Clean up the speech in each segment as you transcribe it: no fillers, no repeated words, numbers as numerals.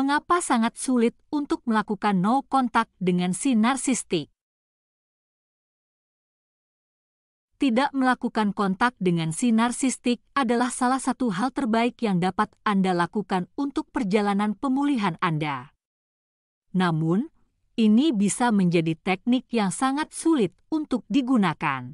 Mengapa sangat sulit untuk melakukan no contact dengan si narsistik? Tidak melakukan kontak dengan si narsistik adalah salah satu hal terbaik yang dapat Anda lakukan untuk perjalanan pemulihan Anda. Namun, ini bisa menjadi teknik yang sangat sulit untuk digunakan.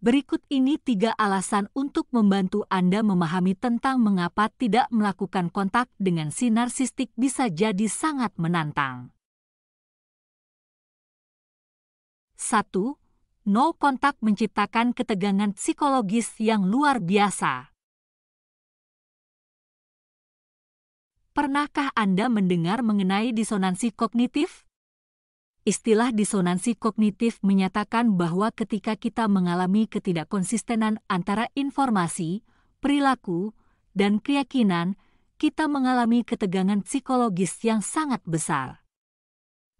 Berikut ini 3 alasan untuk membantu Anda memahami tentang mengapa tidak melakukan kontak dengan si narsistik bisa jadi sangat menantang. 1. No kontak menciptakan ketegangan psikologis yang luar biasa. Pernahkah Anda mendengar mengenai disonansi kognitif? Istilah disonansi kognitif menyatakan bahwa ketika kita mengalami ketidakkonsistenan antara informasi, perilaku, dan keyakinan, kita mengalami ketegangan psikologis yang sangat besar.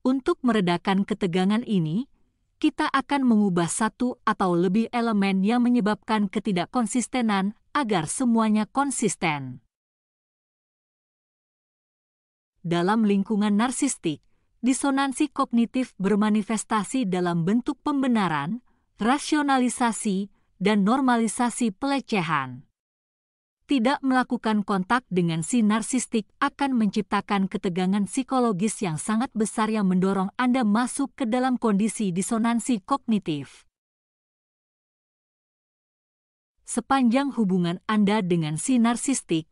Untuk meredakan ketegangan ini, kita akan mengubah satu atau lebih elemen yang menyebabkan ketidakkonsistenan agar semuanya konsisten. Dalam lingkungan narsistik, disonansi kognitif bermanifestasi dalam bentuk pembenaran, rasionalisasi, dan normalisasi pelecehan. Tidak melakukan kontak dengan si narsistik akan menciptakan ketegangan psikologis yang sangat besar yang mendorong Anda masuk ke dalam kondisi disonansi kognitif. Sepanjang hubungan Anda dengan si narsistik,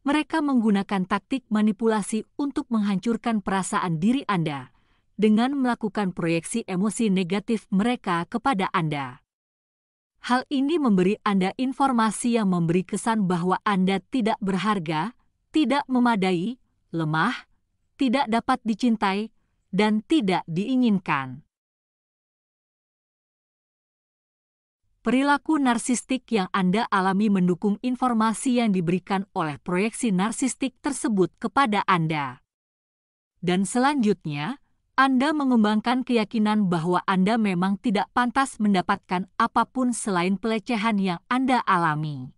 mereka menggunakan taktik manipulasi untuk menghancurkan perasaan diri Anda dengan melakukan proyeksi emosi negatif mereka kepada Anda. Hal ini memberi Anda informasi yang memberi kesan bahwa Anda tidak berharga, tidak memadai, lemah, tidak dapat dicintai, dan tidak diinginkan. Perilaku narsistik yang Anda alami mendukung informasi yang diberikan oleh proyeksi narsistik tersebut kepada Anda. Dan selanjutnya, Anda mengembangkan keyakinan bahwa Anda memang tidak pantas mendapatkan apapun selain pelecehan yang Anda alami.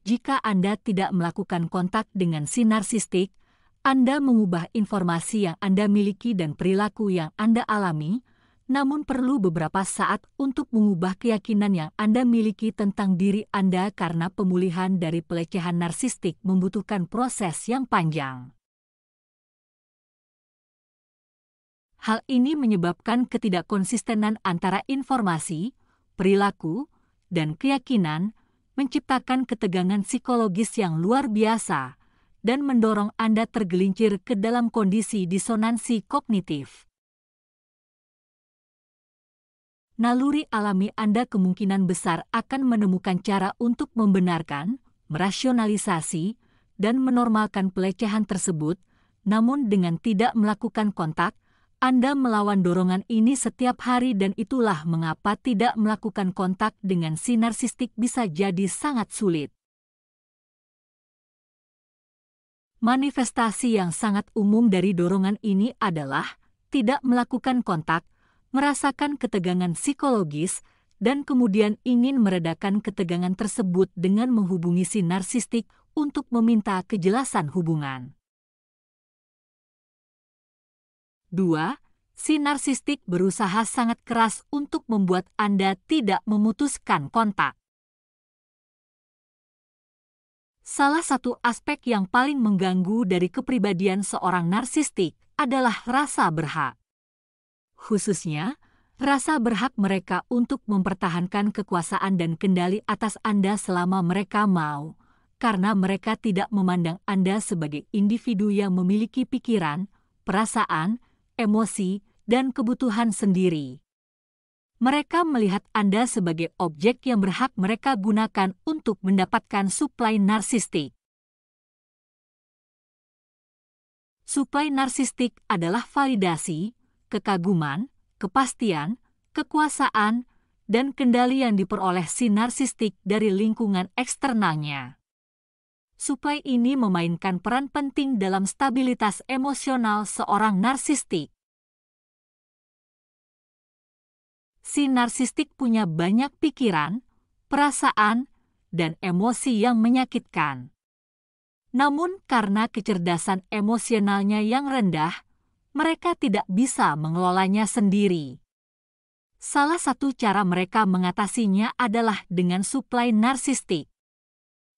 Jika Anda tidak melakukan kontak dengan si narsistik, Anda mengubah informasi yang Anda miliki dan perilaku yang Anda alami, namun perlu beberapa saat untuk mengubah keyakinan yang Anda miliki tentang diri Anda karena pemulihan dari pelecehan narsistik membutuhkan proses yang panjang. Hal ini menyebabkan ketidakkonsistenan antara informasi, perilaku, dan keyakinan, menciptakan ketegangan psikologis yang luar biasa dan mendorong Anda tergelincir ke dalam kondisi disonansi kognitif. Naluri alami Anda kemungkinan besar akan menemukan cara untuk membenarkan, merasionalisasi, dan menormalkan pelecehan tersebut, namun dengan tidak melakukan kontak, Anda melawan dorongan ini setiap hari dan itulah mengapa tidak melakukan kontak dengan si narsistik bisa jadi sangat sulit. Manifestasi yang sangat umum dari dorongan ini adalah tidak melakukan kontak, merasakan ketegangan psikologis, dan kemudian ingin meredakan ketegangan tersebut dengan menghubungi si narsistik untuk meminta kejelasan hubungan. 2. Si narsistik berusaha sangat keras untuk membuat Anda tidak memutuskan kontak. Salah satu aspek yang paling mengganggu dari kepribadian seorang narsistik adalah rasa berhak. Khususnya, rasa berhak mereka untuk mempertahankan kekuasaan dan kendali atas Anda selama mereka mau, karena mereka tidak memandang Anda sebagai individu yang memiliki pikiran, perasaan, emosi, dan kebutuhan sendiri. Mereka melihat Anda sebagai objek yang berhak mereka gunakan untuk mendapatkan suplai narsistik. Suplai narsistik adalah validasi, kekaguman, kepastian, kekuasaan, dan kendali yang diperoleh si narsistik dari lingkungan eksternalnya. Suplai ini memainkan peran penting dalam stabilitas emosional seorang narsistik. Si narsistik punya banyak pikiran, perasaan, dan emosi yang menyakitkan. Namun karena kecerdasan emosionalnya yang rendah, mereka tidak bisa mengelolanya sendiri. Salah satu cara mereka mengatasinya adalah dengan suplai narsistik.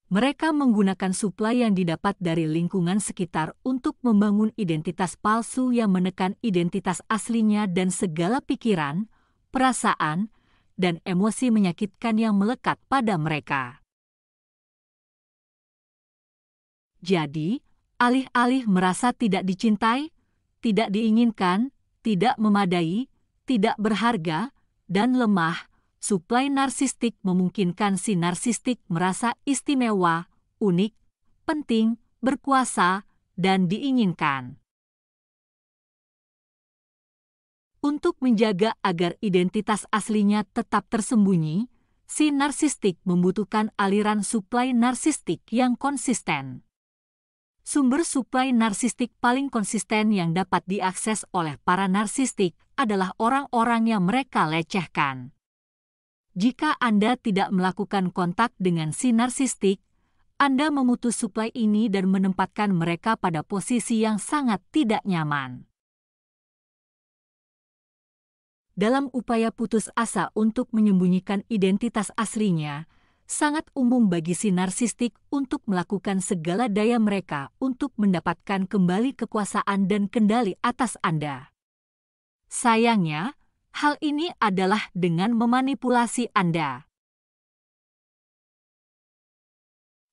Mereka menggunakan suplai yang didapat dari lingkungan sekitar untuk membangun identitas palsu yang menekan identitas aslinya dan segala pikiran, perasaan, dan emosi menyakitkan yang melekat pada mereka. Jadi, alih-alih merasa tidak dicintai, tidak diinginkan, tidak memadai, tidak berharga, dan lemah, suplai narsistik memungkinkan si narsistik merasa istimewa, unik, penting, berkuasa, dan diinginkan. Untuk menjaga agar identitas aslinya tetap tersembunyi, si narsistik membutuhkan aliran suplai narsistik yang konsisten. Sumber suplai narsistik paling konsisten yang dapat diakses oleh para narsistik adalah orang-orang yang mereka lecehkan. Jika Anda tidak melakukan kontak dengan si narsistik, Anda memutus suplai ini dan menempatkan mereka pada posisi yang sangat tidak nyaman. Dalam upaya putus asa untuk menyembunyikan identitas aslinya, sangat umum bagi si narsistik untuk melakukan segala daya mereka untuk mendapatkan kembali kekuasaan dan kendali atas Anda. Sayangnya, hal ini adalah dengan memanipulasi Anda.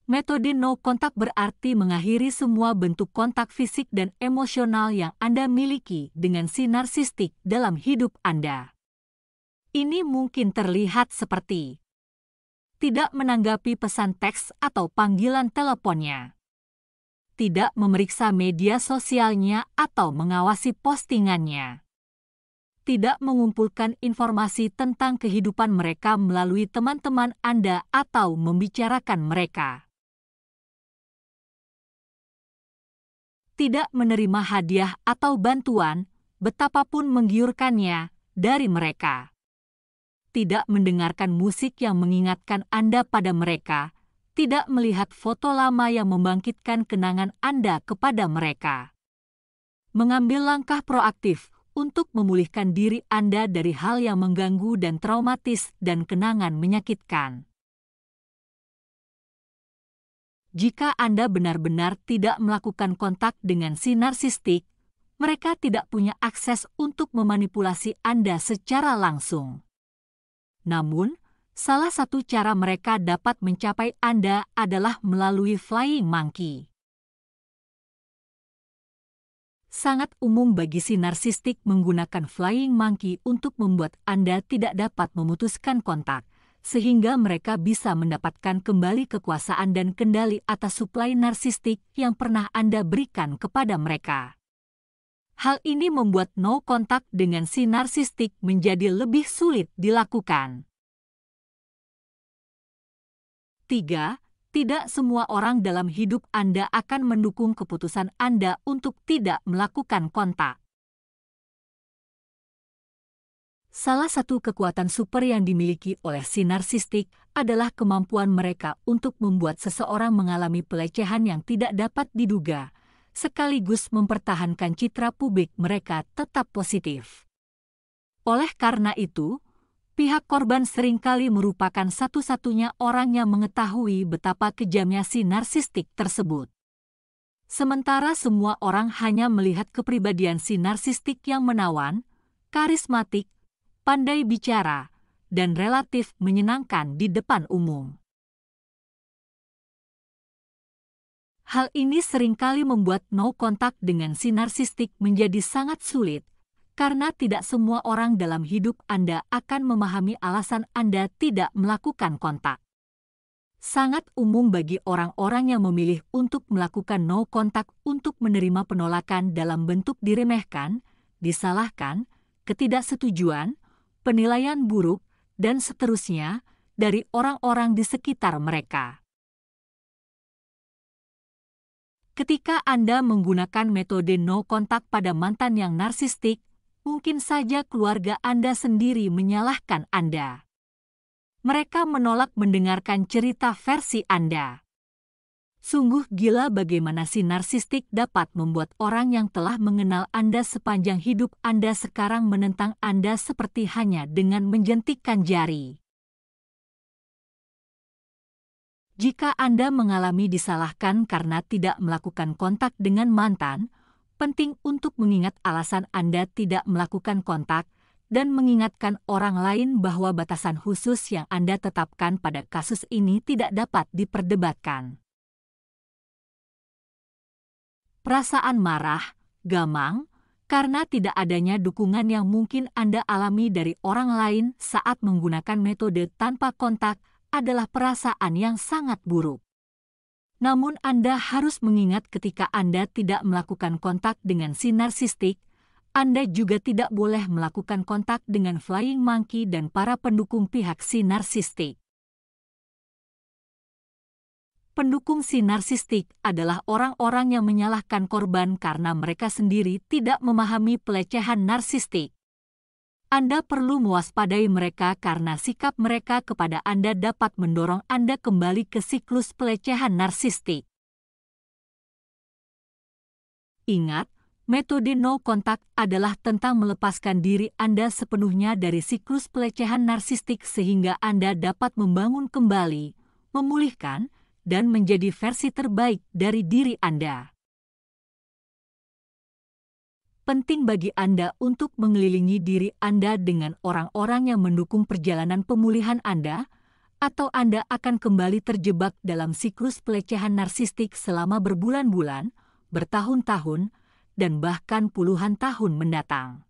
Metode no kontak berarti mengakhiri semua bentuk kontak fisik dan emosional yang Anda miliki dengan si narsistik dalam hidup Anda. Ini mungkin terlihat seperti tidak menanggapi pesan teks atau panggilan teleponnya, tidak memeriksa media sosialnya atau mengawasi postingannya, tidak mengumpulkan informasi tentang kehidupan mereka melalui teman-teman Anda atau membicarakan mereka, tidak menerima hadiah atau bantuan, betapapun menggiurkannya, dari mereka, tidak mendengarkan musik yang mengingatkan Anda pada mereka, tidak melihat foto lama yang membangkitkan kenangan Anda kepada mereka. Mengambil langkah proaktif untuk memulihkan diri Anda dari hal yang mengganggu dan traumatis dan kenangan menyakitkan. Jika Anda benar-benar tidak melakukan kontak dengan si narsistik, mereka tidak punya akses untuk memanipulasi Anda secara langsung. Namun, salah satu cara mereka dapat mencapai Anda adalah melalui flying monkey. Sangat umum bagi si narsistik menggunakan flying monkey untuk membuat Anda tidak dapat memutuskan kontak, sehingga mereka bisa mendapatkan kembali kekuasaan dan kendali atas suplai narsistik yang pernah Anda berikan kepada mereka. Hal ini membuat no kontak dengan si narsistik menjadi lebih sulit dilakukan. 3. Tidak semua orang dalam hidup Anda akan mendukung keputusan Anda untuk tidak melakukan kontak. Salah satu kekuatan super yang dimiliki oleh si narsistik adalah kemampuan mereka untuk membuat seseorang mengalami pelecehan yang tidak dapat diduga, sekaligus mempertahankan citra publik mereka tetap positif. Oleh karena itu, pihak korban seringkali merupakan satu-satunya orang yang mengetahui betapa kejamnya si narsistik tersebut. Sementara semua orang hanya melihat kepribadian si narsistik yang menawan, karismatik, pandai bicara, dan relatif menyenangkan di depan umum. Hal ini seringkali membuat no kontak dengan si narsistik menjadi sangat sulit, karena tidak semua orang dalam hidup Anda akan memahami alasan Anda tidak melakukan kontak. Sangat umum bagi orang-orang yang memilih untuk melakukan no kontak untuk menerima penolakan dalam bentuk diremehkan, disalahkan, ketidaksetujuan, penilaian buruk, dan seterusnya dari orang-orang di sekitar mereka. Ketika Anda menggunakan metode no kontak pada mantan yang narsistik, mungkin saja keluarga Anda sendiri menyalahkan Anda. Mereka menolak mendengarkan cerita versi Anda. Sungguh gila bagaimana si narsistik dapat membuat orang yang telah mengenal Anda sepanjang hidup Anda sekarang menentang Anda seperti hanya dengan menjentikkan jari. Jika Anda mengalami disalahkan karena tidak melakukan kontak dengan mantan, penting untuk mengingat alasan Anda tidak melakukan kontak dan mengingatkan orang lain bahwa batasan khusus yang Anda tetapkan pada kasus ini tidak dapat diperdebatkan. Perasaan marah, gamang, karena tidak adanya dukungan yang mungkin Anda alami dari orang lain saat menggunakan metode tanpa kontak adalah perasaan yang sangat buruk. Namun Anda harus mengingat ketika Anda tidak melakukan kontak dengan si narsistik, Anda juga tidak boleh melakukan kontak dengan flying monkey dan para pendukung pihak si narsistik. Pendukung si narsistik adalah orang-orang yang menyalahkan korban karena mereka sendiri tidak memahami pelecehan narsistik. Anda perlu mewaspadai mereka karena sikap mereka kepada Anda dapat mendorong Anda kembali ke siklus pelecehan narsistik. Ingat, metode no contact adalah tentang melepaskan diri Anda sepenuhnya dari siklus pelecehan narsistik sehingga Anda dapat membangun kembali, memulihkan, dan menjadi versi terbaik dari diri Anda. Penting bagi Anda untuk mengelilingi diri Anda dengan orang-orang yang mendukung perjalanan pemulihan Anda, atau Anda akan kembali terjebak dalam siklus pelecehan narsistik selama berbulan-bulan, bertahun-tahun, dan bahkan puluhan tahun mendatang.